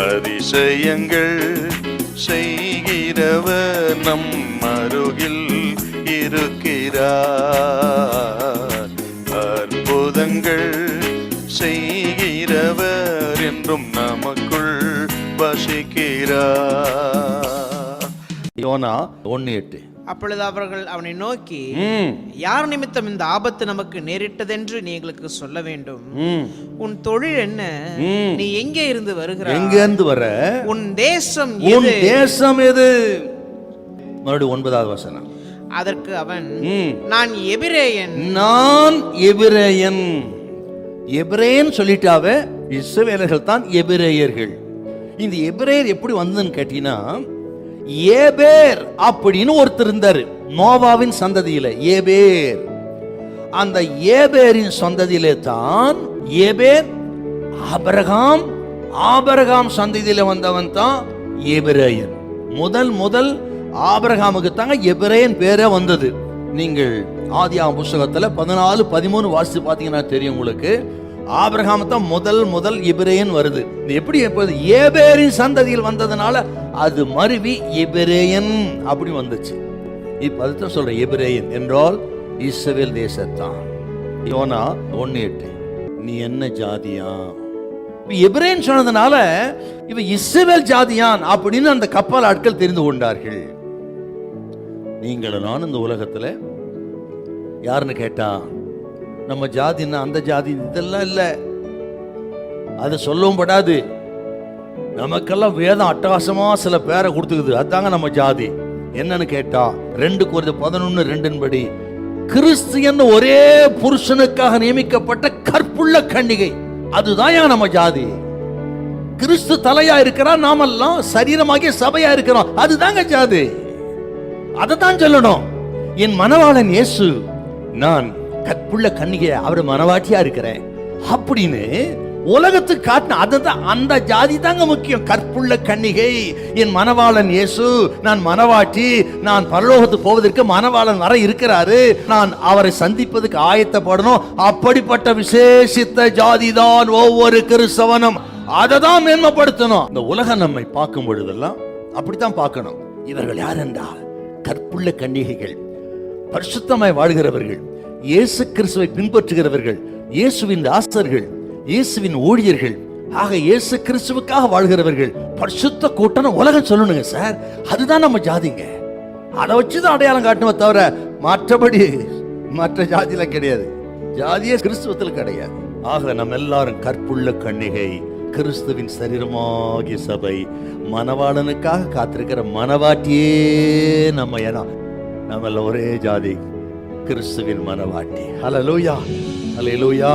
அதிசயங்கள் செய்கிறவர் நம் அருகில் இருக்கிறார். அற்புதங்கள் செய்கிறவர் என்றும் நமக்குள் வசிக்கிறார். யோனா 1:8. அப்பொழுது அவர்கள் அவனை நோக்கி, யார் நிமித்தம் இந்த ஆபத்து நமக்கு நேரிட்டதென்று நீ எங்களுக்கு சொல்ல வேண்டும். உன் தொழில் என்ன? நீ எங்கே இருந்து வருகிறாய்? எங்க இருந்து வர? உன் தேசம் உன் தேசம் எது? மறுபடியும் 9வது வசனம். அதற்கு அவன், நான் எபிரேயன். நான் எபிரேயன். எபிரேயன் சொல்லிட்டாவே இஸ்ரவேலர்கள் தான் எபிரேயர்கள். இந்த எபிரேயர் எப்படி வந்ததுன்னு கேட்டீங்கன்னா, ஏபேர் அப்படின்னு ஒருத்தர் இருந்தாரு நோவாவின் சந்ததியில. ஏபேர், அந்த ஏபேரின் சந்ததியிலே தான் ஏபேர் ஆபிரகாம், ஆபிரகாம் சந்ததியில வந்தவன் தான் எபிரேயன். முதல் ஆபிரகாமுக்கு தாங்க எபிரேயன் பேரே வந்தது. நீங்கள் ஆதியாகம புத்தகத்துல 14-13 வாசித்து பார்த்தீங்கன்னா தெரியும் உங்களுக்கு. ஆபிரகாம் தான் முதல் எபிரேயன் வருது. எப்படி ஏபேரின் சந்ததியில் வந்ததுனால அது மருவி எபிரேயன் அப்படி வந்துச்சு. இப்ப அதுதான் சொல்ற எபிரேயன் என்றால் இஸ்ரவேல் தேசத்தான். யோனா 1:8. நீ என்ன ஜாதியா? எபிரேயன் சொன்னதுனால இவ இஸ்ரவேல் ஜாதியான் அப்படின்னு அந்த கப்பல் ஆட்கள் தெரிந்து கொண்டார்கள். நீங்களும் நான் இந்த உலகத்துல யாருன்னு கேட்டா நம்ம ஜாதின்னா அந்த ஜாதி இதெல்லாம் இல்ல, அது சொல்லவும் படாது. நமக்கெல்லாம் வேதம் அட்டகாசமா சில பேரை கொடுத்துக்குது, அதுதாங்க நம்ம ஜாதி. என்னன்னு கேட்டா 2 Corinthians 11:2 படி கிறிஸ்து என்ன ஒரே புருஷனுக்காக நியமிக்கப்பட்ட கற்புள்ள கன்னிகை, அதுதான் நம்ம ஜாதி. கிறிஸ்து தலையா இருக்கிறார், நாமெல்லாம் சரீரமாகிய சபையா இருக்கிறோம், அதுதாங்க ஜாதி. அதைத்தான் சொல்லணும். என் மணவாளன் இயேசு நான் கற்புள்ள கன்னிகை, அவர் மனவாட்டியா இருக்கிறேன் அப்படின்னு உலகத்துக்கு காட்டின அதுதான் அந்த ஜாதி தாங்க முக்கியம். கற்புள்ள கன்னிகை, என் மனவாளன் இயேசு, நான் மனவாட்டி, நான் பரலோகத்துக்கு போவதற்கு மனவாளன் வர இருக்கிறாரு, நான் அவரை சந்திப்பதற்கு ஆயத்தப்படணும். அப்படிப்பட்ட விசேஷித்த ஜாதி தான் ஒவ்வொரு கிறிஸ்தவனும். அதை தான் மேன்மைப்படுத்தணும். இந்த உலகம் நம்மை பார்க்கும் பொழுதெல்லாம் அப்படித்தான் பார்க்கணும். இவர்கள் யார் என்றால் கற்புள்ள கன்னிகைகள், பரிசுத்தமாய் வாழ்கிறவர்கள், இயேசு கிறிஸ்துவை பின்பற்றுகிறவர்கள், இயேசுவின் தாசர்கள், இயேசுவின் ஊழியர்கள், ஆக இயேசு கிறிஸ்துவுக்காக வாழ்கிறவர்கள், பரிசுத்த கூட்டம் உலகம் சொல்லணுங்க சார். அதுதான் நம்ம ஜாதிங்க. அதை வச்சுதான் அடையாளம் காட்டணும் தவிர மற்றபடி மற்ற ஜாதியில கிடையாது. ஜாதியே கிறிஸ்துவத்தில் கிடையாது. ஆக நம்ம எல்லாரும் கற்புள்ள கன்னிகை, கிறிஸ்துவின் சரீரமாகிய சபை, மணவாளனுக்காக காத்திருக்கிற மனவாட்டியே நம்ம இனம். நம்ம ஒரே ஜாதி, கிறிஸ்துவின் மனவாட்டி. ஹல்லேலூயா, ஹல்லேலூயா.